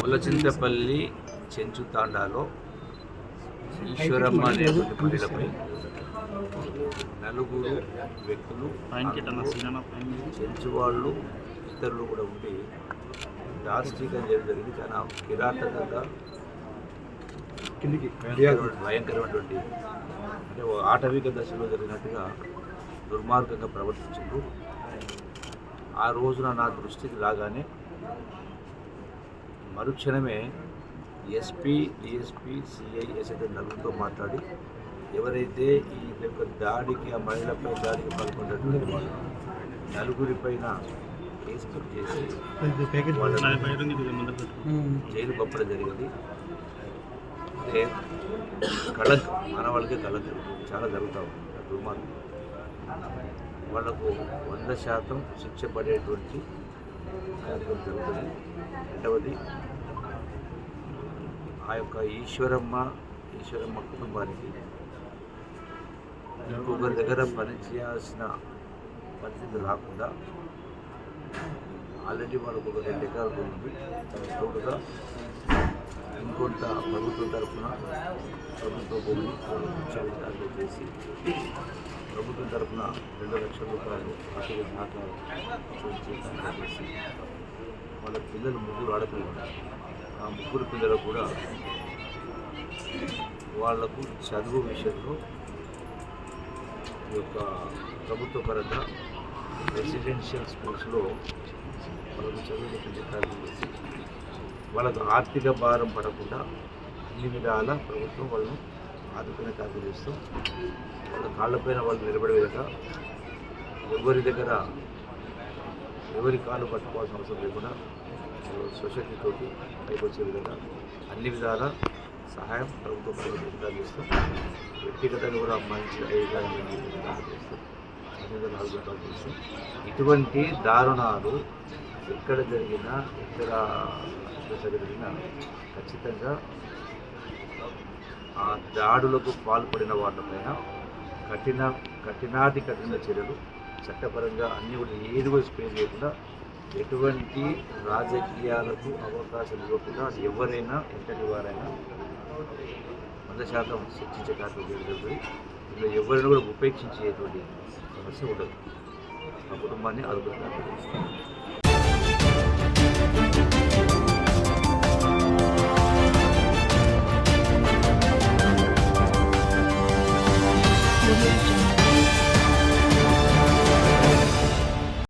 ములచింతపల్లి చెంచు తాండాలో ఈశ్వరమ్మ అనేటువంటి మహిళపై నలుగురు వ్యక్తులు చెంచు వాళ్ళు ఇతరులు కూడా ఉండి దాష్టీకం చేయడం జరిగింది. చాలా కిరాతకంగా భయంకరమైనటువంటి అంటే ఆటవిక దశలో జరిగినట్టుగా దుర్మార్గంగా ప్రవర్తించారు. ఆ రోజున నా దృష్టికి రాగానే మరుక్షణమే ఎస్పీ, డిఎస్పీ, సిఐ, ఎస్ఐ నలుగురితో మాట్లాడి ఎవరైతే ఈ యొక్క దాడికి ఆ మహిళపై దాడికి పాల్గొన్నటువంటి వాళ్ళు నలుగురిపైన కేసు బుక్ చేసి జైలు పంపడం జరిగింది. అంటే కళంకం, మానవాళ్ళకే కళంకం చాలా జరుగుతూ ఉంది. దుర్మార్గం వాళ్లకు 100% శిక్ష పడేటువంటి కార్యక్రమం జరుగుతుంది. రెండవది ఆ యొక్క ఈశ్వరమ్మ కుటుంబానికి ఇంకొకరి దగ్గర పనిచేయాల్సిన పరిస్థితి రాకుండా ఆల్రెడీ వాళ్ళకు ఒక 2 ఎకరాలు ఉంది. దానికి తోడుగా ఇంకొంత ప్రభుత్వం తరఫున ప్రభుత్వ భూమిని విచారణ చేసి ప్రభుత్వం తరఫున 2 లక్షల రూపాయలు ఆర్థిక సహకారం చేసి వాళ్ళ పిల్లలు 3 ఆడపిల్లలు, ఆ 3 పిల్లలు కూడా వాళ్లకు చదువు విషయంలో ఈ యొక్క ప్రభుత్వ పరంగా రెసిడెన్షియల్ స్కూల్స్లో వాళ్ళకు చదువుకునే కార్యక్రమం చేసి వాళ్ళకు ఆర్థిక భారం పడకుండా అన్ని విధాల ప్రభుత్వం వాళ్ళను ఆదుకునే కార్యక్రమం చేస్తూ వాళ్ళ కాళ్ళపైన వాళ్ళు నిలబడే విధంగా ఎవరి కాళ్ళు పట్టుకోవాల్సిన అవసరం లేకుండా సొసైటీతోటి పైకి వచ్చే విధంగా అన్ని విధాల సహాయం ప్రభుత్వం ప్రభుత్వం చేస్తాం. వ్యక్తిగతంగా కూడా మంచి అభిప్రాయం చేస్తాం. అన్ని విధాలు చేస్తాం. ఇటువంటి దారుణాలు ఎక్కడ జరిగినా జరిగినా ఖచ్చితంగా ఆ దాడులకు పాల్పడిన వాళ్ళపైన కఠిన చర్యలు చట్టపరంగా అన్నీ కూడా ఏది కూడా స్పేర్ చేయకుండా ఎటువంటి రాజకీయాలకు అవకాశం ఇవ్వకుండా ఎవరైనా ఎంతటి వారైనా 100% శిక్షించే కార్యక్రమం జరుగుతుంది. ఇందులో ఎవరైనా కూడా ఉపేక్షించేటువంటి సమస్య ఉండదు. ఆ కుటుంబాన్ని ఆదుకునే కార్యక్రమం.